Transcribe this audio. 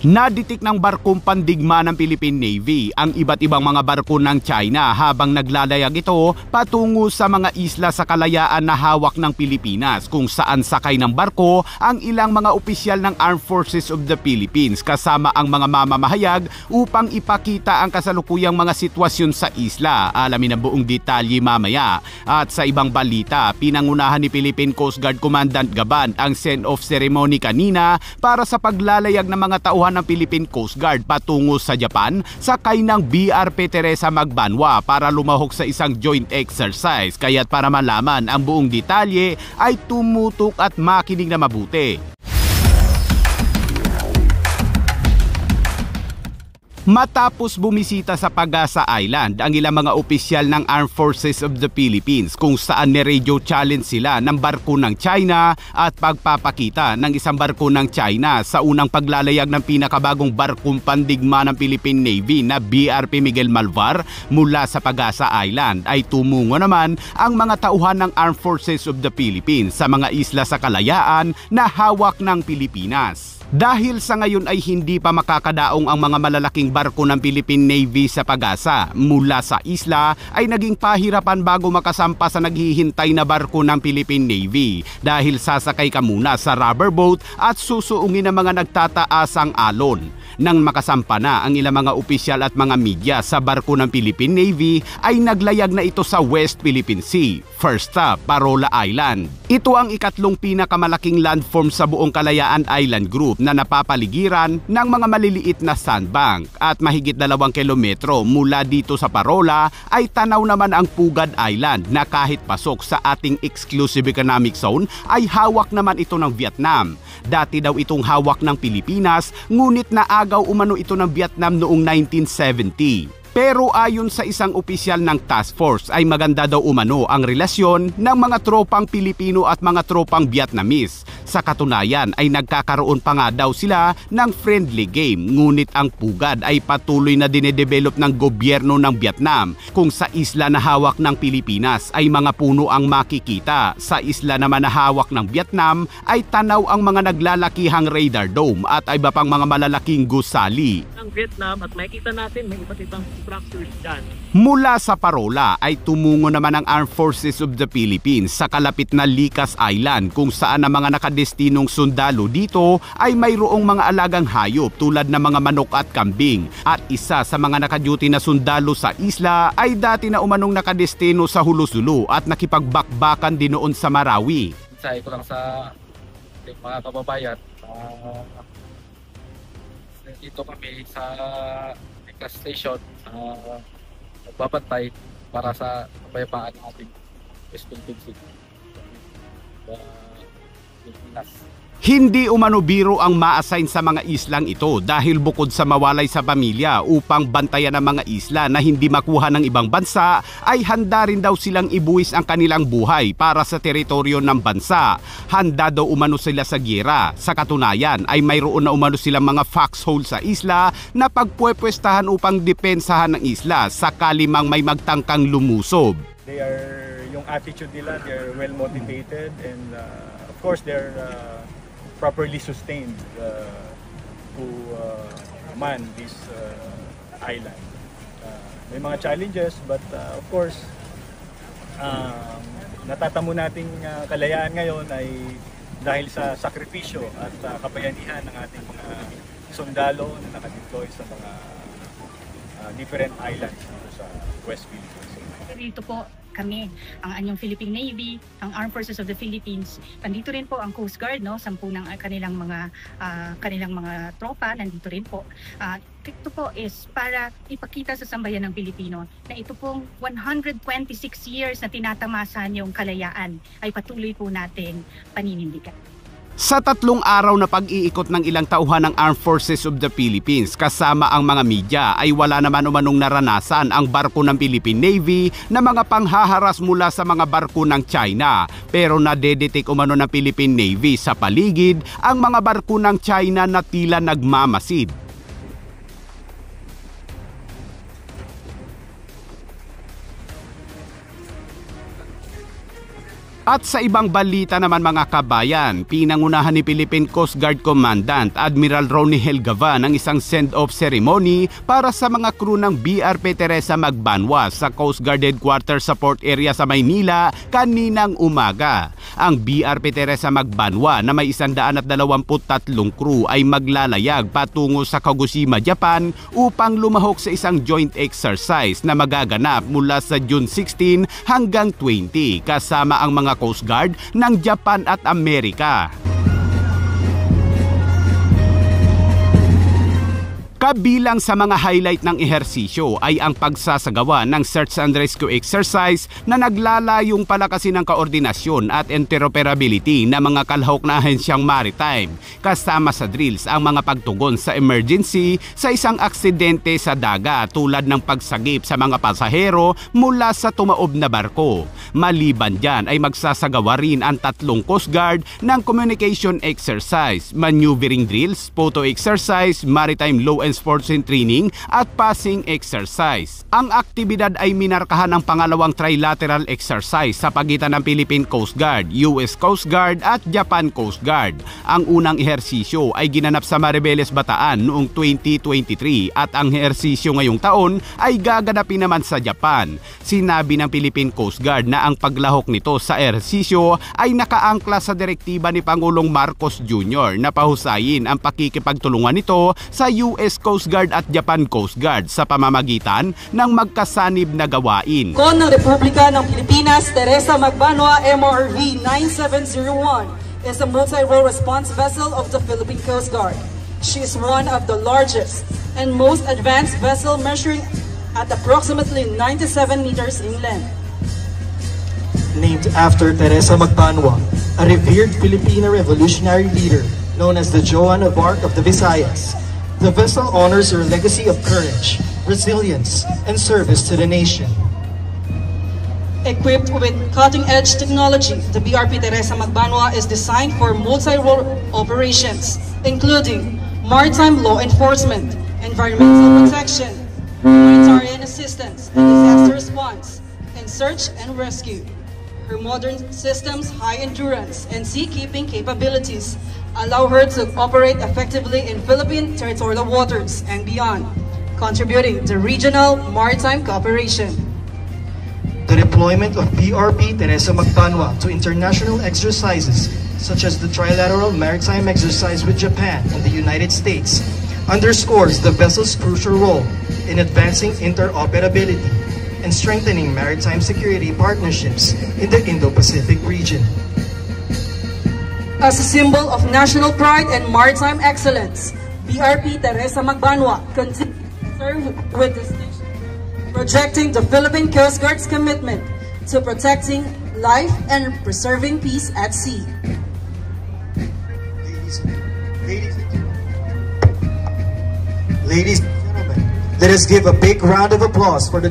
Naditik ng barkong pandigma ng Philippine Navy ang iba't ibang mga barko ng China habang naglalayag ito patungo sa mga isla sa kalayaan na hawak ng Pilipinas, kung saan sakay ng barko ang ilang mga opisyal ng Armed Forces of the Philippines kasama ang mga mamamahayag upang ipakita ang kasalukuyang mga sitwasyon sa isla. Alamin ang buong detalye mamaya. At sa ibang balita, pinangunahan ni Philippine Coast Guard Commandant Gaban ang send-off ceremony kanina para sa paglalayag ng mga tauhan ng Philippine Coast Guard patungo sa Japan sakay ng BRP Teresa Magbanwa para lumahok sa isang joint exercise. Kaya't para malaman ang buong detalye ay tumutok at makinig na mabuti. Matapos bumisita sa Pag-asa Island ang ilang mga opisyal ng Armed Forces of the Philippines, kung saan ni-radio challenge sila ng barko ng China at pagpapakita ng isang barko ng China sa unang paglalayag ng pinakabagong barkong pandigma ng Philippine Navy na BRP Miguel Malvar mula sa Pag-asa Island, ay tumungo naman ang mga tauhan ng Armed Forces of the Philippines sa mga isla sa kalayaan na hawak ng Pilipinas. Dahil sa ngayon ay hindi pa makakadaong ang mga malalaking barko ng Philippine Navy sa Pag-asa mula sa isla, ay naging pahirapan bago makasampa sa naghihintay na barko ng Philippine Navy dahil sasakay ka muna sa rubber boat at susuungin ng mga nagtataasang alon. Nang makasampa na ang ilang mga opisyal at mga media sa barko ng Philippine Navy, ay naglayag na ito sa West Philippine Sea, first stop Parola Island. Ito ang ikatlong pinakamalaking landform sa buong Kalayaan Island Group na napapaligiran ng mga maliliit na sandbank, at mahigit 2 kilometro mula dito sa Parola ay tanaw naman ang Pugad Island na kahit pasok sa ating exclusive economic zone ay hawak naman ito ng Vietnam. Dati daw itong hawak ng Pilipinas, ngunit naagaw umano ito ng Vietnam noong 1970. Pero ayon sa isang opisyal ng task force ay maganda daw umano ang relasyon ng mga tropang Pilipino at mga tropang Vietnamese. Sa katunayan ay nagkakaroon pa nga daw sila ng friendly game, ngunit ang Pugad ay patuloy na dinedevelop ng gobyerno ng Vietnam. Kung sa isla na hawak ng Pilipinas ay mga puno ang makikita, sa isla naman na hawak ng Vietnam ay tanaw ang mga naglalakihang radar dome at iba pang mga malalaking gusali. Ang Vietnam, at makikita natin may iba't ibang structures dyan. Mula sa Parola ay tumungo naman ang Armed Forces of the Philippines sa kalapit na Licas Island, kung saan ang mga nakadestinong sundalo dito ay mayroong mga alagang hayop tulad ng mga manok at kambing. At isa sa mga nakaduty na sundalo sa isla ay dati na umanong nakadestino sa Hulusulu at nakipagbakbakan din noon sa Marawi. Say ko lang sa mga kababayan, dito kami sa Niclas Station, nagbabantay para sa kapayapaan ng ating West Philippine Sea, Pilipinas. Hindi umano biro ang ma-assign sa mga islang ito dahil bukod sa mawalay sa pamilya upang bantayan ang mga isla na hindi makuha ng ibang bansa, ay handa rin daw silang ibuwis ang kanilang buhay para sa teritoryo ng bansa. Handa daw umano sila sa giyera. Sa katunayan ay mayroon na umano silang mga foxhole sa isla na pagpwepwestahan upang depensahan ng isla sakali mang may magtangkang lumusob. Yung attitude nila, they're well motivated, and of course they're properly sustained to man this island. May mga challenges, but of course natatamo nating kalayaan ngayon ay dahil sa sakripisyo at kabayanihan ng ating mga sundalo na nakadeploy sa mga different islands dito sa West Philippines. Dito po kami, ang anyong Philippine Navy, ang Armed Forces of the Philippines. Nandito rin po ang Coast Guard, no? 10 ng kanilang mga tropa nandito rin po. Ito po is para ipakita sa sambayan ng Pilipino na ito pong 126 years na tinatamasan yung kalayaan ay patuloy po nating paninindigan. Sa 3 araw na pag-iikot ng ilang tauhan ng Armed Forces of the Philippines kasama ang mga media ay wala naman umanong naranasan ang barko ng Philippine Navy na mga panghaharas mula sa mga barko ng China. Pero nadedetect umano ng Philippine Navy sa paligid ang mga barko ng China na tila nagmamasid. At sa ibang balita naman mga kabayan, pinangunahan ni Philippine Coast Guard Commandant Admiral Ronnie Helgavan ang isang send-off ceremony para sa mga crew ng BRP Teresa Magbanwa sa Coast Guard Headquarters sa Port Area sa Maynila kaninang umaga. Ang BRP Teresa Magbanwa na may 123 crew ay maglalayag patungo sa Kagoshima, Japan upang lumahok sa isang joint exercise na magaganap mula sa June 16 hanggang 20 kasama ang mga Coast Guard ng Japan at Amerika. Kabilang sa mga highlight ng ehersisyo ay ang pagsasagawa ng search and rescue exercise na naglalayong palakasin ng koordinasyon at interoperability ng mga kalahok na ahensyang maritime, kasama sa drills ang mga pagtugon sa emergency sa isang aksidente sa dagat tulad ng pagsagip sa mga pasahero mula sa tumaob na barko. Maliban dyan ay magsasagawa rin ang 3 Coast Guard ng communication exercise, maneuvering drills, photo exercise, maritime law enforcement training at passing exercise. Ang aktibidad ay minarkahan ng pangalawang trilateral exercise sa pagitan ng Philippine Coast Guard, US Coast Guard at Japan Coast Guard. Ang unang ehersisyo ay ginanap sa Maribeles, Bataan noong 2023 at ang ehersisyo ngayong taon ay gaganapin naman sa Japan. Sinabi ng Philippine Coast Guard na ang paglahok nito sa ehersisyo ay nakaangkla sa direktiba ni Pangulong Marcos Jr. na pahusayin ang pakikipagtulungan nito sa US Coast Guard at Japan Coast Guard sa pamamagitan ng magkasanib na gawain. Kon ng Republika ng Pilipinas, Teresa Magbanwa MRV 9701 is a multi-role response vessel of the Philippine Coast Guard. She is one of the largest and most advanced vessel measuring at approximately 97 meters in length. Named after Teresa Magbanwa, a revered Filipino revolutionary leader known as the Joan of Arc of the Visayas, the vessel honors her legacy of courage, resilience, and service to the nation. Equipped with cutting-edge technology, the BRP Teresa Magbanwa is designed for multi-role operations, including maritime law enforcement, environmental protection, humanitarian assistance, and disaster response, and search and rescue. Her modern systems, high endurance, and seakeeping capabilities allow her to operate effectively in Philippine territorial waters and beyond, contributing to regional maritime cooperation. The deployment of BRP Teresa Magbanwa to international exercises such as the Trilateral Maritime Exercise with Japan and the United States underscores the vessel's crucial role in advancing interoperability and strengthening maritime security partnerships in the Indo-Pacific region. As a symbol of national pride and maritime excellence, BRP Teresa Magbanwa continues to serve with distinction, projecting the Philippine Coast Guard's commitment to protecting life and preserving peace at sea. Ladies and gentlemen, let us give a big round of applause for the